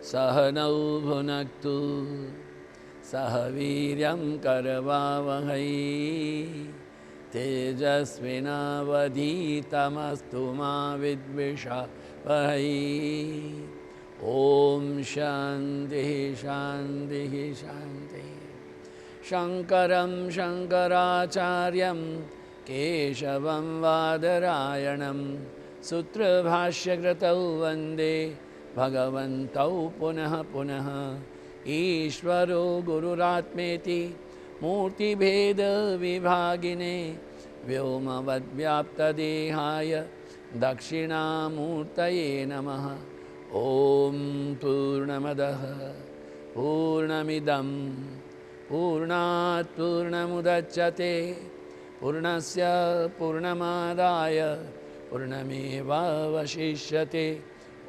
सहनौ भुनक्तु सह वीर्यं करवावहै तेजस्विनावधीतमस्तु मा विद्विषावहै। ओम शांति शांति शांति। शंकरं शंकराचार्यं केशवं वादरायणं सूत्रभाष्यकृतौ वन्दे भगवन्तौ पुनः पुनः। ईश्वरो गुरुरात्मेति मूर्तिभेदविभागिने व्योमवद्व्याप्तदेहाय दक्षिणामूर्तये नमः। ओम पूर्णमदः पूर्णमिदं पूर्णात् पूर्णमुदच्यते पूर्णस्य पूर्णमादाय पूर्णमेवावशिष्यते।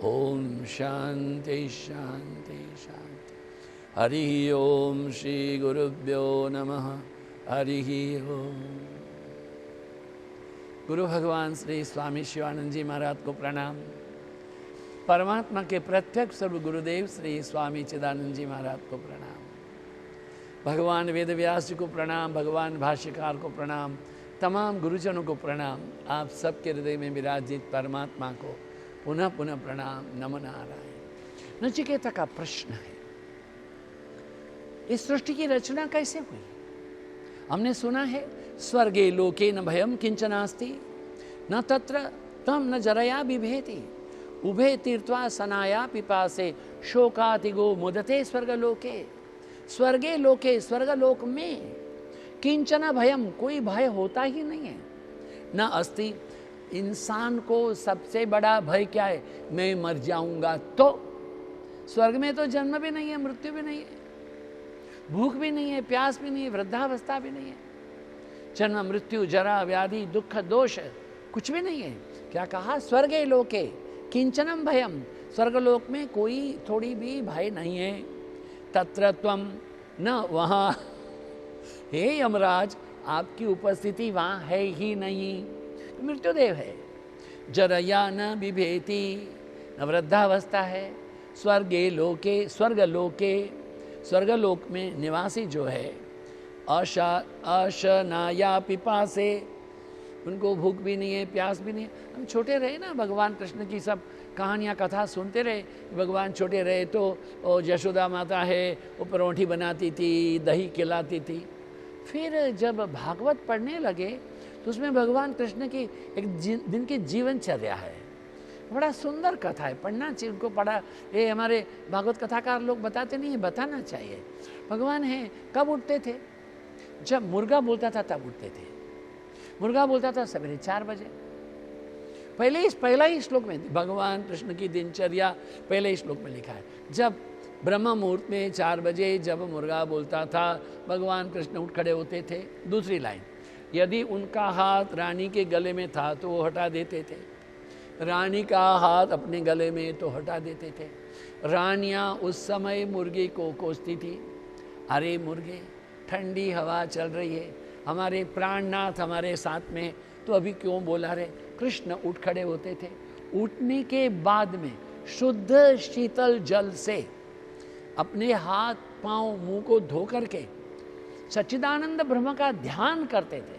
ओम शांति शांति शांति। हरि ओम श्री गुरुभ्यो नमः। हरि ओम। गुरु भगवान श्री स्वामी शिवानंद जी महाराज को प्रणाम। परमात्मा के प्रत्यक्ष सर्व गुरुदेव श्री स्वामी चिदानंद जी महाराज को प्रणाम। भगवान वेदव्यास जी को प्रणाम, भगवान भाष्यकार को प्रणाम, तमाम गुरुजनों को प्रणाम। आप सबके हृदय में विराजित परमात्मा को पुनः पुनः प्रणाम। नमो नारायण। नचिकेता का प्रश्न है, इस सृष्टि की रचना कैसे हुई? हमने सुना है स्वर्गे लोके न भयम किंचनास्ति न तत्र तम न जरया बिभेति उभे तीर्थवा सनाया पिपासे शोकातिगो मुदते स्वर्गलोके। स्वर्गे लोके, स्वर्गलोक में किंचन भयम, कोई भय होता ही नहीं है। न अस्ति, इंसान को सबसे बड़ा भय क्या है? मैं मर जाऊंगा तो। स्वर्ग में तो जन्म भी नहीं है, मृत्यु भी नहीं है, भूख भी नहीं है, प्यास भी नहीं है, वृद्धावस्था भी नहीं है, जन्म मृत्यु जरा व्याधि दुख दोष कुछ भी नहीं है। क्या कहा? स्वर्गे लोके किंचनम भयम, स्वर्गलोक में कोई थोड़ी भी भय नहीं है। तत्र त्वम, न वहाँ, हे यमराज आपकी उपस्थिति वहाँ है ही नहीं, मृत्युदेव है। जरया न बिभेति, न वृद्धावस्था है। स्वर्गे लोके, स्वर्गलोके, स्वर्गलोक में निवासी जो है, अशनाया पिपासे, उनको भूख भी नहीं है, प्यास भी नहीं है। हम छोटे रहे ना, भगवान कृष्ण की सब कहानियाँ कथा सुनते रहे। भगवान छोटे रहे तो यशोदा माता है, वो परौंठी बनाती थी, दही खिलाती थी। फिर जब भागवत पढ़ने लगे तो उसमें भगवान कृष्ण की एक दिन की जीवनचर्या है। बड़ा सुंदर कथा है, पढ़ना चाहिए उनको। पढ़ा, ये हमारे भागवत कथाकार लोग बताते नहीं है, बताना चाहिए। भगवान है, कब उठते थे? जब मुर्गा बोलता था तब उठते थे। मुर्गा बोलता था सवेरे 4 बजे। पहला ही श्लोक में भगवान कृष्ण की दिनचर्या पहले ही श्लोक में लिखा है। जब ब्रह्म मुहूर्त में 4 बजे जब मुर्गा बोलता था, भगवान कृष्ण उठ खड़े होते थे। दूसरी लाइन, यदि उनका हाथ रानी के गले में था तो वो हटा देते थे, रानी का हाथ अपने गले में तो हटा देते थे। रानियां उस समय मुर्गे को कोसती थी, अरे मुर्गे ठंडी हवा चल रही है, हमारे प्राणनाथ हमारे साथ में, तो अभी क्यों बोला रे? कृष्ण उठ खड़े होते थे। उठने के बाद में शुद्ध शीतल जल से अपने हाथ पांव मुंह को धो करके सच्चिदानंद ब्रह्म का ध्यान करते थे।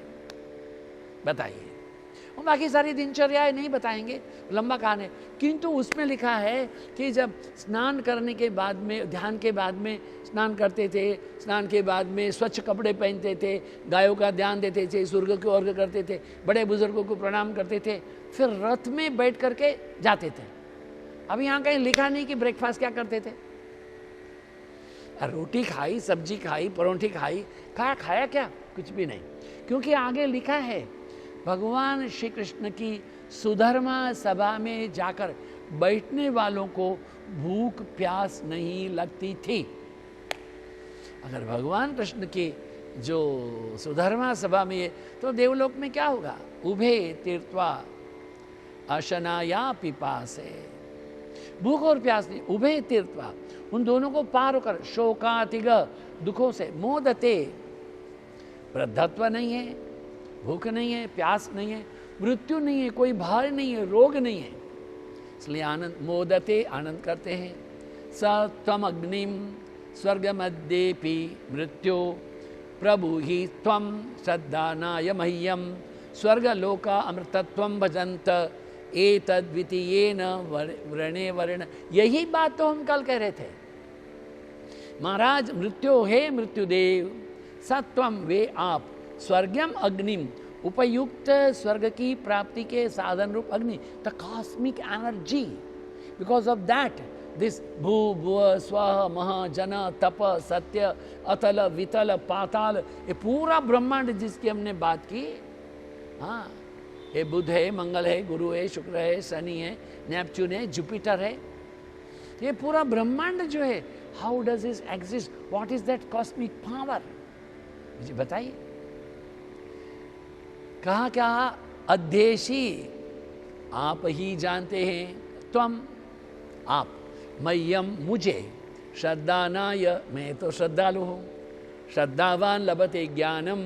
बताइए, और बाकी सारी दिनचर्याएं नहीं बताएंगे, लंबा कहानी है। किंतु उसमें लिखा है कि जब स्नान करने के बाद में, ध्यान के बाद में स्नान करते थे, स्नान के बाद में स्वच्छ कपड़े पहनते थे, गायों का ध्यान देते थे, सूर्य को अर्घ्य करते थे, बड़े बुजुर्गों को प्रणाम करते थे, फिर रथ में बैठ करके जाते थे। अब यहाँ कहीं लिखा नहीं कि ब्रेकफास्ट क्या करते थे। रोटी खाई, सब्जी खाई, परौंठी खाई, खाया क्या? कुछ भी नहीं, क्योंकि आगे लिखा है भगवान श्री कृष्ण की सुधर्मा सभा में जाकर बैठने वालों को भूख प्यास नहीं लगती थी। अगर भगवान कृष्ण की जो सुधर्मा सभा में है तो देवलोक में क्या होगा? उभे तीर्थवा अशनाया पिपासे, भूख और प्यास नहीं, उभे तीर्थवा, उन दोनों को पार होकर, शोकातिग, दुखों से, मोदते, वृद्धत्व नहीं है, भूख नहीं है, प्यास नहीं है, मृत्यु नहीं है, कोई भय नहीं है, रोग नहीं है, इसलिए आनंद, मोदते, आनंद करते हैं। स त्वमग्निं स्वर्गमद्येऽपि मृत्यो प्रभुहि त्वं श्रद्धानाय मह्यं स्वर्गलोक अमृतत्वं भजन्त एतद्वितीयेन व्रणे वर्ण। यही बात तो हम कल कह रहे थे महाराज। मृत्यो हे मृत्युदेव, सत्वम वे आप, स्वर्गम अग्निम उपयुक्त स्वर्ग की प्राप्ति के साधन रूप अग्नि, the cosmic energy. Because of that this भू भुव स्व मह जन तप सत्य अतल वितल पाताल, ये पूरा ब्रह्मांड जिसकी हमने बात की। हाँ, ये बुध है, मंगल है, गुरु है, शुक्र है, शनि है, नेपच्यून है, जुपिटर है, ये पूरा ब्रह्मांड जो है, how does it exist, what is that cosmic power, मुझे बताइए। कहा क्या अध्येशी आप ही जानते हैं, त्वम आप, मह्यम मुझे, श्रद्धानाय मैं तो श्रद्धालु हूँ, श्रद्धावान लभते ज्ञानम,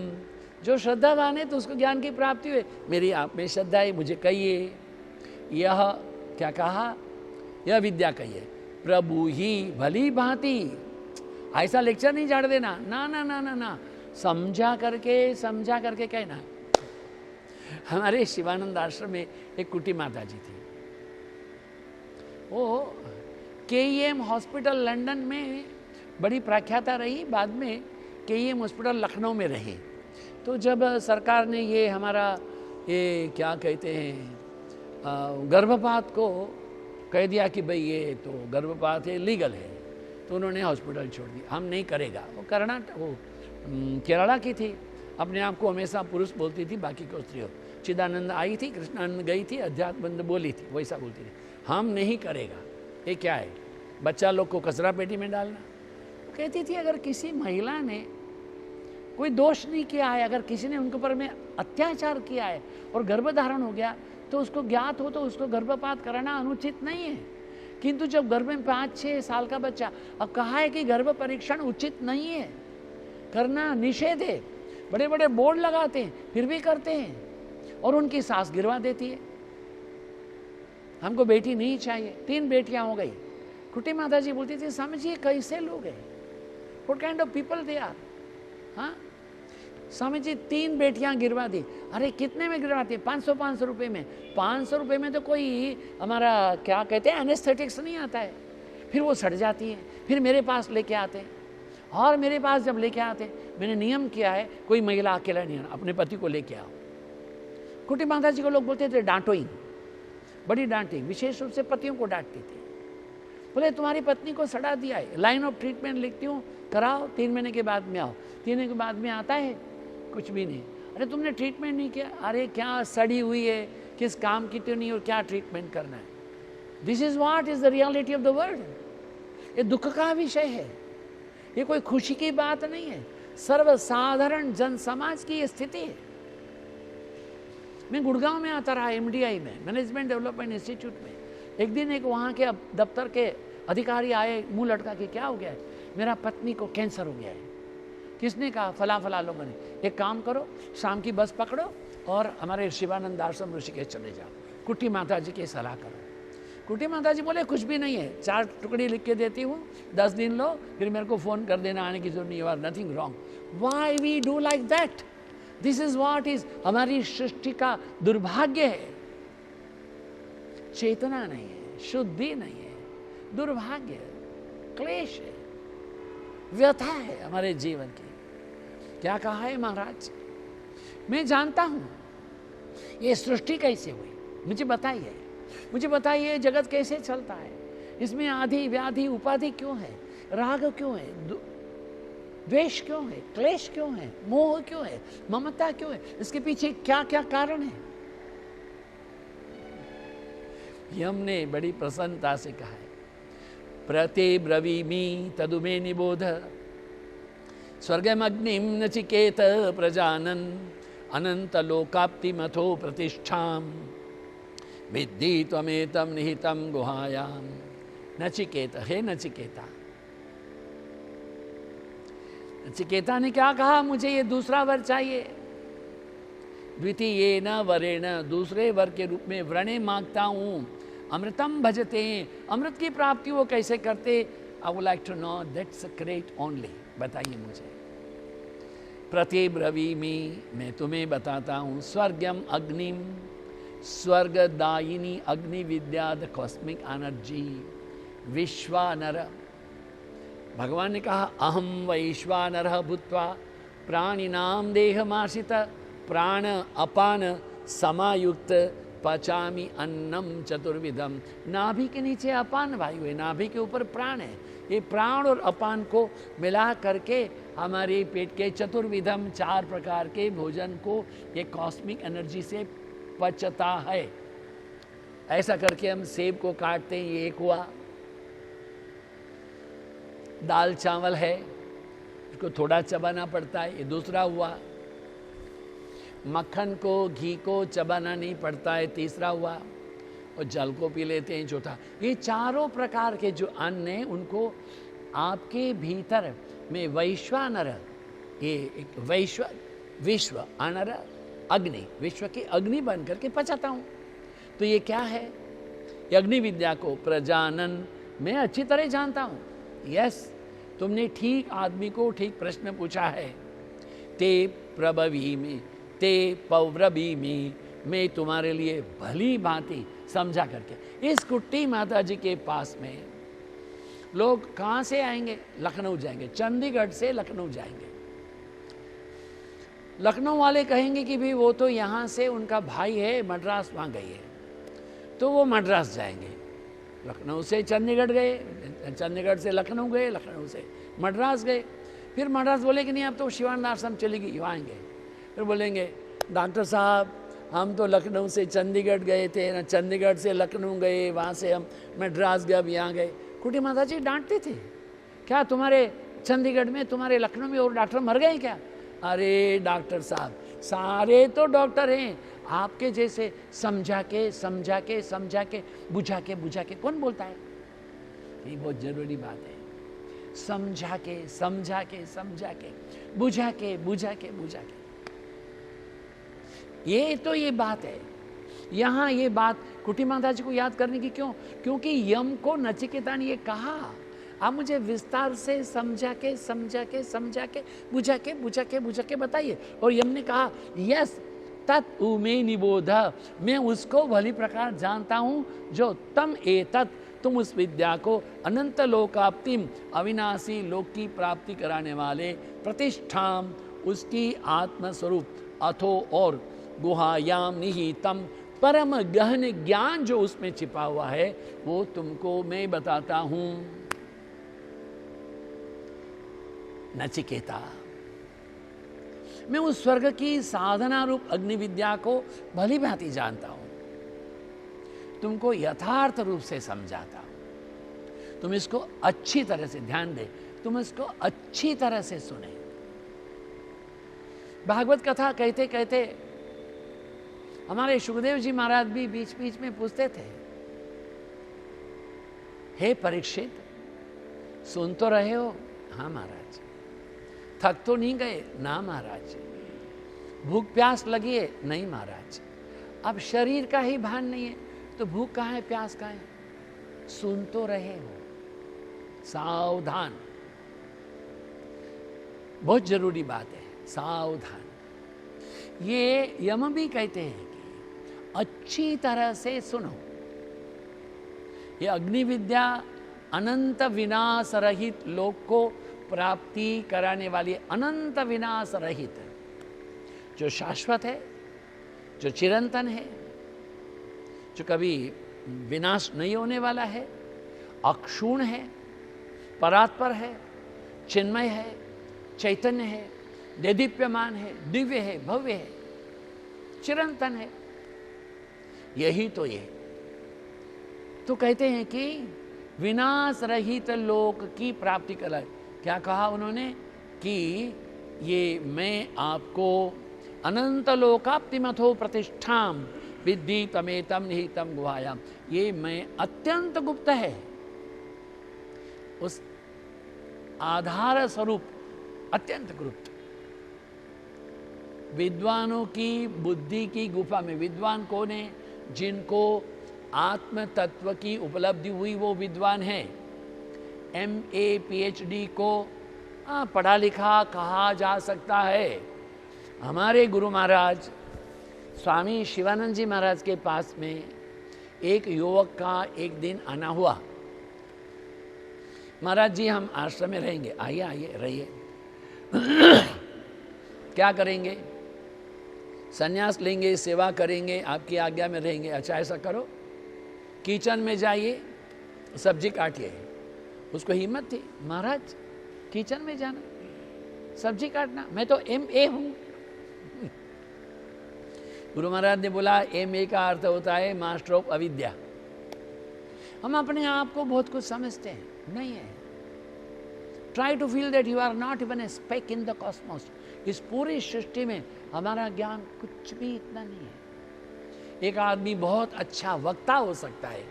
जो श्रद्धावान है तो उसको ज्ञान की प्राप्ति हुई, मेरी आप में श्रद्धा है, मुझे कहिए। यह क्या कहा, यह विद्या कहिए, प्रभु ही भली भांति, ऐसा लेक्चर नहीं झाड़ देना, ना ना ना ना ना, समझा करके कहना। हमारे शिवानंद आश्रम में एक कुटी माता जी थी, वो KEM हॉस्पिटल लंदन में बड़ी प्रख्याता रही, बाद में KEM हॉस्पिटल लखनऊ में रही। तो जब सरकार ने ये हमारा ये क्या कहते हैं गर्भपात को कह दिया कि भाई ये तो गर्भपात है, लीगल है, तो उन्होंने हॉस्पिटल छोड़ दिया, हम नहीं करेगा। वो कर्नाटक, वो केरला की थी, अपने आप को हमेशा पुरुष बोलती थी, बाकी को स्त्री हो। चिदानंद आई थी, कृष्णानंद गई थी, अध्यात्मबंद बोली थी, वैसा बोलती थी, हम नहीं करेगा। ये क्या है, बच्चा लोग को कचरा पेटी में डालना। तो कहती थी अगर किसी महिला ने कोई दोष नहीं किया है, अगर किसी ने उनके ऊपर में अत्याचार किया है और गर्भधारण हो गया तो उसको ज्ञात हो तो उसको गर्भपात कराना अनुचित नहीं है। किंतु जब गर्भ में 5-6 साल का बच्चा, अब कहा है कि गर्भ परीक्षण उचित नहीं है, करना निषेध है, बड़े बड़े बोर्ड लगाते हैं, फिर भी करते हैं, और उनकी सास गिरवा देती है, हमको बेटी नहीं चाहिए। 3 बेटियां हो गई। कुटी माता जी बोलती थी समझिए कैसे लोग हैं, what kind of people they are. हाँ, स्वामी जी 3 बेटियां गिरवा दी। अरे कितने में गिरवाती है, 500 रुपए में। 500 रुपए में तो कोई हमारा क्या कहते हैं एनेस्थेटिक्स नहीं आता है। फिर वो सड़ जाती है, फिर मेरे पास लेके आते हैं, और मेरे पास जब लेके आते, मैंने नियम किया है कोई महिला अकेला नहीं आना, अपने पति को लेके आओ। कुटी माता जी को लोग बोलते थे डांटो ही, बड़ी डांटी, विशेष रूप से पतियों को डांटती थी। बोले तुम्हारी पत्नी को सड़ा दिया है, लाइन ऑफ ट्रीटमेंट लिखती हूँ, कराओ, 3 महीने के बाद में आओ। 3 महीने के बाद में आता है, कुछ भी नहीं। अरे तुमने ट्रीटमेंट नहीं किया, अरे क्या सड़ी हुई है, किस काम की तो नहीं, और क्या ट्रीटमेंट करना है। This is what is the reality of the world. ये दुख का विषय है, ये कोई खुशी की बात नहीं है, सर्वसाधारण जन समाज की ये स्थिति है। मैं गुड़गांव में आता रहा, MDI में, मैनेजमेंट डेवलपमेंट इंस्टीट्यूट में। एक दिन एक वहाँ के दफ्तर के अधिकारी आए, मुंह लटका के, क्या हो गया है, मेरा पत्नी को कैंसर हो गया है। किसने कहा, फला लोगों ने। एक काम करो, शाम की बस पकड़ो और हमारे शिवानंद आश्रम ऋषिकेश चले जाओ, कुटी माता जी की सलाह करो। कुटी माता जी बोले कुछ भी नहीं है, 4 टुकड़ी लिख के देती हूँ, 10 दिन लो, फिर मेरे को फ़ोन कर देना, आने की जरूरत नहीं, you are nothing wrong. Why we do like that? This is what is, हमारी सृष्टि का दुर्भाग्य है। चेतना नहीं है, शुद्धि नहीं है, दुर्भाग्य, क्लेश है, व्यथा है हमारे जीवन की। क्या कहा है महाराज, मैं जानता हूं ये सृष्टि कैसे हुई, मुझे बताइए, मुझे बताइए जगत कैसे चलता है, इसमें आदि व्याधि उपाधि क्यों है, राग क्यों है, द्वेष क्यों है, क्लेश क्यों है, मोह क्यों है, ममता क्यों है, इसके पीछे क्या क्या कारण है। यम ने बड़ी प्रसन्नता से कहा है, प्रते ब्रवीमि तदुमे निबोध, स्वर्गमग्निम नचिकेत प्रजानन, अनंत लोकाप्ति मथो प्रतिष्ठाम, विद्धि त्वमेतम निहितम गुहायाम। नचिकेत, हे नचिकेता, नचिकेता ने क्या कहा, मुझे ये दूसरा वर चाहिए। द्वितीयेन वरेण, दूसरे वर के रूप में व्रणे मांगता हूँ। अमृतम भजते, अमृत की प्राप्ति वो कैसे करते, I would like to know that secret only, बताइए मुझे। प्रतिब्रवीमि, मैं तुम्हें बताता हूँ, स्वर्गम अग्निम, स्वर्गदायिनी अग्नि विद्या, द कॉस्मिक एनर्जी, विश्वानर। भगवान ने कहा अहम वैश्वानरः भूत्वा प्राणिनाम देहमाश्रित प्राण अपान समायुक्त पचामी अन्नम चतुर्विधम। नाभि के नीचे अपान वायु है, नाभि के ऊपर प्राण है। ये प्राण और अपान को मिला करके हमारे पेट के चतुर्विधम, 4 प्रकार के भोजन को ये कॉस्मिक एनर्जी से पचता है। ऐसा करके हम सेब को काटते हैं, ये एक हुआ। दाल चावल है, इसको थोड़ा चबाना पड़ता है, ये दूसरा हुआ। मक्खन को, घी को चबाना नहीं पड़ता है, तीसरा हुआ। और जल को पी लेते हैं, चौथा। ये चारों प्रकार के जो अन्न हैं उनको आपके भीतर में वैश्वानर, ये एक विश्व अनर अग्नि, विश्व की अग्नि बन करके पचाता हूँ। तो ये क्या है? ये अग्नि विद्या को प्रजानन मैं अच्छी तरह जानता हूँ। यस, तुमने ठीक आदमी को ठीक प्रश्न पूछा है। ते प्रभवी में, ते पौव्रवी में, मैं तुम्हारे लिए भली भांति समझा करके। इस कुट्टी माता जी के पास में लोग कहाँ से आएंगे? लखनऊ जाएंगे, चंडीगढ़ से लखनऊ जाएंगे। लखनऊ वाले कहेंगे कि भाई वो तो यहाँ से उनका भाई है, मद्रास वहाँ गई है, तो वो मद्रास जाएंगे। लखनऊ से चंडीगढ़ गए, चंडीगढ़ से लखनऊ गए, लखनऊ से मद्रास गए। फिर मद्रास बोले कि नहीं अब तो शिवानंद आश्रम चलेगी, वहाँ आएंगे। फिर बोलेंगे डॉक्टर साहब हम तो लखनऊ से चंडीगढ़ गए थे ना, चंडीगढ़ से लखनऊ गए, वहाँ से हम मद्रास गए, अब यहाँ गए। कुटी माता जी डांटते थे, क्या तुम्हारे चंडीगढ़ में, तुम्हारे लखनऊ में और डॉक्टर मर गए क्या? अरे डॉक्टर साहब सारे तो डॉक्टर हैं, आपके जैसे समझा के बुझा के कौन बोलता है? ये बहुत जरूरी बात है। समझा के बुझा के ये तो ये बात है। यहाँ ये बात कुटी माता जी को याद करने की क्यों? क्योंकि यम को नचिकेता ने ये कहा, आप मुझे विस्तार से समझा के बुझा के बताइए। और यम ने कहा यस तत् उमे निबोध, मैं उसको भली प्रकार जानता हूँ जो तम एतत्, तुम उस विद्या को अनंत लोकाप्तिम, अविनाशी लोक की प्राप्ति कराने वाले, प्रतिष्ठाम, उसकी आत्मस्वरूप, अथो और गुहायाम निहितम, परम गहन ज्ञान जो उसमें छिपा हुआ है वो तुमको मैं बताता हूं। नचिकेता, मैं उस स्वर्ग की साधना रूप अग्नि विद्या को भली भांति जानता हूं, तुमको यथार्थ रूप से समझाता हूं। तुम इसको अच्छी तरह से ध्यान दे, तुम इसको अच्छी तरह से सुने। भागवत कथा कहते कहते हमारे सुखदेव जी महाराज भी बीच बीच में पूछते थे, हे परीक्षित सुन तो रहे हो? हाँ महाराज। थक तो नहीं गए? ना महाराज। भूख प्यास लगी है? नहीं महाराज। अब शरीर का ही भान नहीं है तो भूख कहाँ है, प्यास कहाँ है? सुन तो रहे हो, सावधान, बहुत जरूरी बात है, सावधान। ये यम भी कहते हैं कि अच्छी तरह से सुनो। ये अग्नि विद्या अनंत विनाश रहित लोक को प्राप्ति कराने वाली, अनंत विनाश रहित, जो शाश्वत है, जो चिरंतन है, जो कभी विनाश नहीं होने वाला है, अक्षुण है, परात्पर है, चिन्मय है, चैतन्य है, देदीप्यमान है, दिव्य है, भव्य है, चिरंतन है। यही तो ये तो कहते हैं कि विनाश रहित लोक की प्राप्ति करा। क्या कहा उन्होंने? कि ये मैं आपको अनंत लोकाप्तिमथो प्रतिष्ठाम विद्धि तमेतम निहितम गुहायाम, ये मैं अत्यंत गुप्त है, उस आधार स्वरूप अत्यंत गुप्त, विद्वानों की बुद्धि की गुफा में। विद्वान कौन है? जिनको आत्म तत्व की उपलब्धि हुई वो विद्वान है। MA PhD को पढ़ा लिखा कहा जा सकता है। हमारे गुरु महाराज स्वामी शिवानंद जी महाराज के पास में एक युवक का एक दिन आना हुआ। महाराज जी हम आश्रम में रहेंगे, आइए आइए रहिए। क्या करेंगे? संन्यास लेंगे, सेवा करेंगे, आपकी आज्ञा में रहेंगे। अच्छा ऐसा करो, किचन में जाइए, सब्जी काटिए। उसको हिम्मत थी, महाराज किचन में जाना, सब्जी काटना, मैं तो MA हूं। गुरु महाराज ने बोला MA का अर्थ होता है मास्टर ऑफ अविद्या। हम अपने आप को बहुत कुछ समझते हैं, नहीं है। Try to feel that you are not even a speck in the cosmos. इस पूरी सृष्टि में हमारा ज्ञान कुछ भी इतना नहीं है। एक आदमी बहुत अच्छा वक्ता हो सकता है,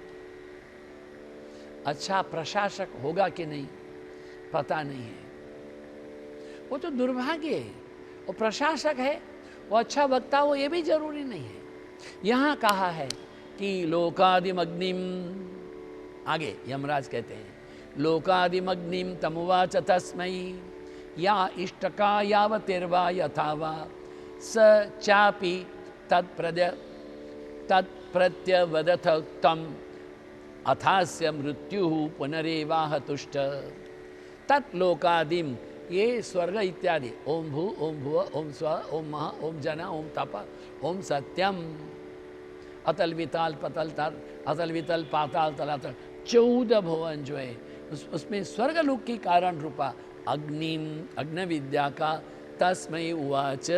अच्छा प्रशासक होगा कि नहीं पता नहीं है, वो तो दुर्भाग्य है। वो प्रशासक है, वो अच्छा वक्ता हो, ये भी जरूरी नहीं है। यहां कहा है कि लोकादिमग्निम, आगे यमराज कहते हैं लोकादिमग्निम तमुवाच तस्मै या इष्टका यावतिर्वा यथा वा स चापि तत्प्रत्यवदथ तम अथास्य मृत्यु पुनरेवाह तुष्ट। तत्लोकादिम, ये स्वर्ग इत्यादि, ओम भू ओम भुव ओम स्व ओम मह ओम जना ओम तप ओम सत्यम, अतल विताल पतल तर अतल वितल पाताल तलातल, 14 भुवन जो है उसमें स्वर्गलोक की कारण रूपा अग्निम, अग्नि विद्या का तस्मै उवाच,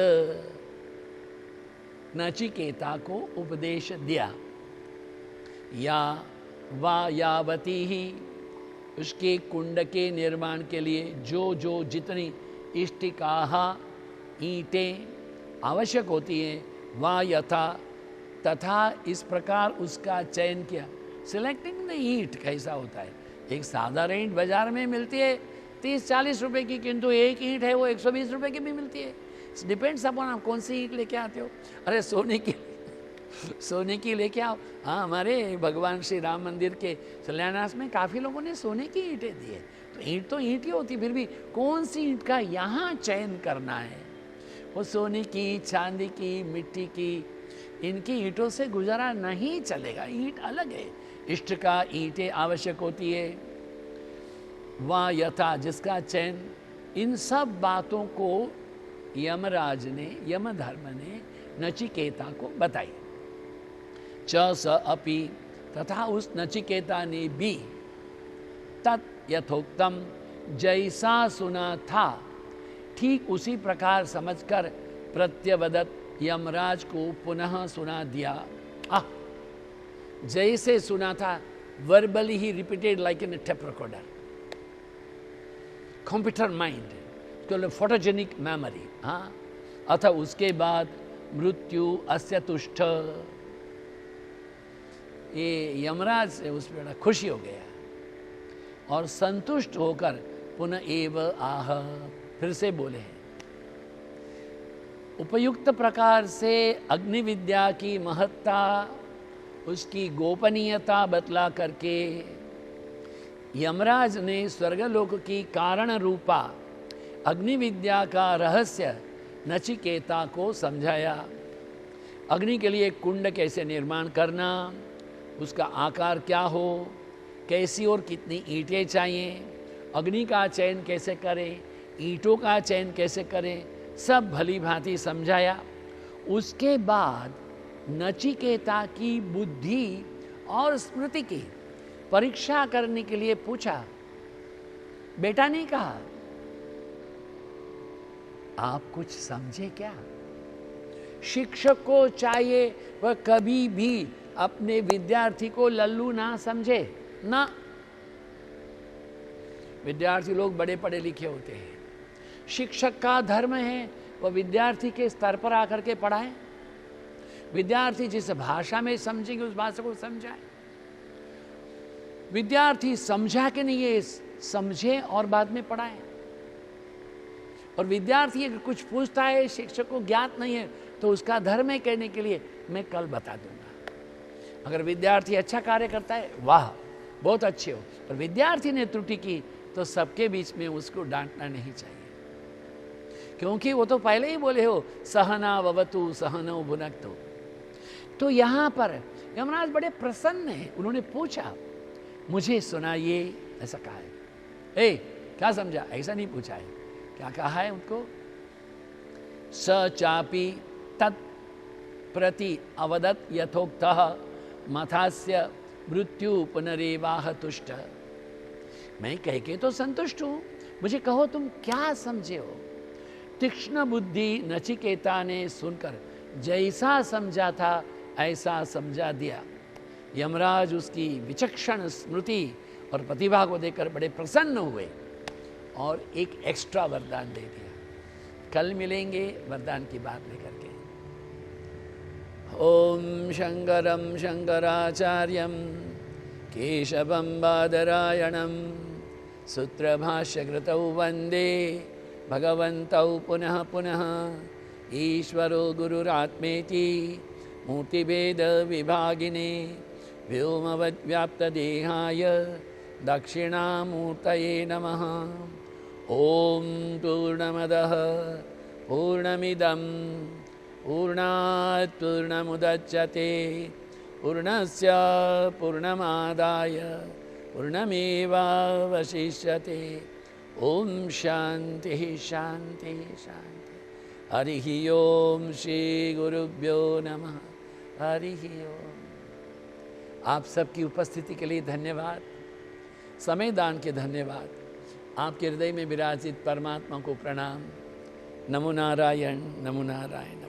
नचिकेता को उपदेश दिया। या वा यावती ही, उसके कुंड के निर्माण के लिए जो जो जितनी इष्टिकाः ईंटें आवश्यक होती हैं, वा यथा तथा इस प्रकार उसका चयन किया। सिलेक्टिंग द ईंट कैसा होता है? एक साधारण ईंट बाजार में मिलती है 30-40 रुपए की, किंतु एक ईंट है वो 120 रुपए की भी मिलती है। डिपेंड्स अपॉन आप कौन सी ईंट लेके आते हो। अरे सोने की लेके आओ। हाँ, हमारे भगवान श्री राम मंदिर के शिलान्यास में काफ़ी लोगों ने सोने की ईंटें दी है। तो ईंट ही होती, फिर भी कौन सी ईंट का यहाँ चयन करना है। वो सोने की, चांदी की, मिट्टी की, इनकी ईंटों से गुजारा नहीं चलेगा। ईंट अलग है, इष्ट का ईंटें आवश्यक होती है। वह यथा, जिसका चयन, इन सब बातों को यमराज ने, यमधर्म ने नचिकेता को बताई। च स अपि, तथा उस नचिकेता ने भी तत् यथोक्तम, जैसा सुना था ठीक उसी प्रकार समझकर प्रत्यवदत, यमराज को पुनः सुना दिया। जैसे सुना था, verbally he repeated like in tape recorder. Computer mind, तो फोटोजेनिक मेमोरी। हाँ, अतः उसके बाद मृत्यु अस्य तुष्ट, ये यमराज से उस पर बड़ा खुशी हो गया और संतुष्ट होकर पुनः एव आह, फिर से बोले हैं। उपयुक्त प्रकार से अग्नि विद्या की महत्ता, उसकी गोपनीयता बतला करके यमराज ने स्वर्गलोक की कारण रूपा अग्नि विद्या का रहस्य नचिकेता को समझाया। अग्नि के लिए कुंड कैसे निर्माण करना, उसका आकार क्या हो, कैसी और कितनी ईंटें चाहिए, अग्नि का चयन कैसे करें, ईंटों का चयन कैसे करें, सब भली भांति समझाया। उसके बाद नचिकेता की बुद्धि और स्मृति की परीक्षा करने के लिए पूछा। बेटा ने कहा, आप कुछ समझे क्या? शिक्षक को चाहिए वह कभी भी अपने विद्यार्थी को लल्लू ना समझे ना। विद्यार्थी लोग बड़े पढ़े लिखे होते हैं। शिक्षक का धर्म है वह विद्यार्थी के स्तर पर आकर के पढ़ाए। विद्यार्थी जिस भाषा में समझेंगे उस भाषा को समझाए। विद्यार्थी समझा के नहीं, ये समझे और बाद में पढ़ाए। और विद्यार्थी अगर कुछ पूछता है, शिक्षक को ज्ञात नहीं है, तो उसका धर्म है कहने के लिए मैं कल बता दूंगा। अगर विद्यार्थी अच्छा कार्य करता है, वाह, बहुत अच्छे हो, पर विद्यार्थी ने त्रुटि की तो सबके बीच में उसको डांटना नहीं चाहिए, क्योंकि वो तो पहले ही बोले हो सहना ववतु सहनौ भुनक्तु। तो यहाँ पर यमराज बड़े प्रसन्न हैं। उन्होंने पूछा मुझे सुनाइए, ऐसा कहा है। ए क्या समझा? ऐसा नहीं पूछा है, क्या कहा है उनको? स चापि तत् प्रति अवदत् यथोक्तः मथास्य मृत्यु पुनरेवाह तुष्ट। मैं कह के तो संतुष्ट हूं, मुझे कहो तुम क्या समझे हो? तीक्ष्ण बुद्धि नचिकेता ने सुनकर जैसा समझा था ऐसा समझा दिया। यमराज उसकी विचक्षण स्मृति और प्रतिभा को देखकर बड़े प्रसन्न हुए और एक एक्स्ट्रा वरदान दे दिया। कल मिलेंगे वरदान की बात लेकर के। ओम शंकरम शंकराचार्यम केशवम बादरायणम सूत्रभाष्यकृतौ वंदे भगवन्तौ पुनः पुनः। ईश्वरो गुरुरात्मेति मूर्तिभेद विभागिने व्योमवद्व्याप्तदेहाय दक्षिणामूर्तये नमः। ओम पूर्णमदः पूर्णमिदं पूर्णात् पूर्णमुदच्यते पूर्णस्य पूर्णमादाय पूर्णमेवावशिष्यते। ओम शांति शांति शांति। हरिः ओम श्री गुरुभ्यो नमः। हरिः ओम। आप सबकी उपस्थिति के लिए धन्यवाद, समय दान के धन्यवाद, आपके हृदय में विराजित परमात्मा को प्रणाम। नमो नारायण, नमो नारायण।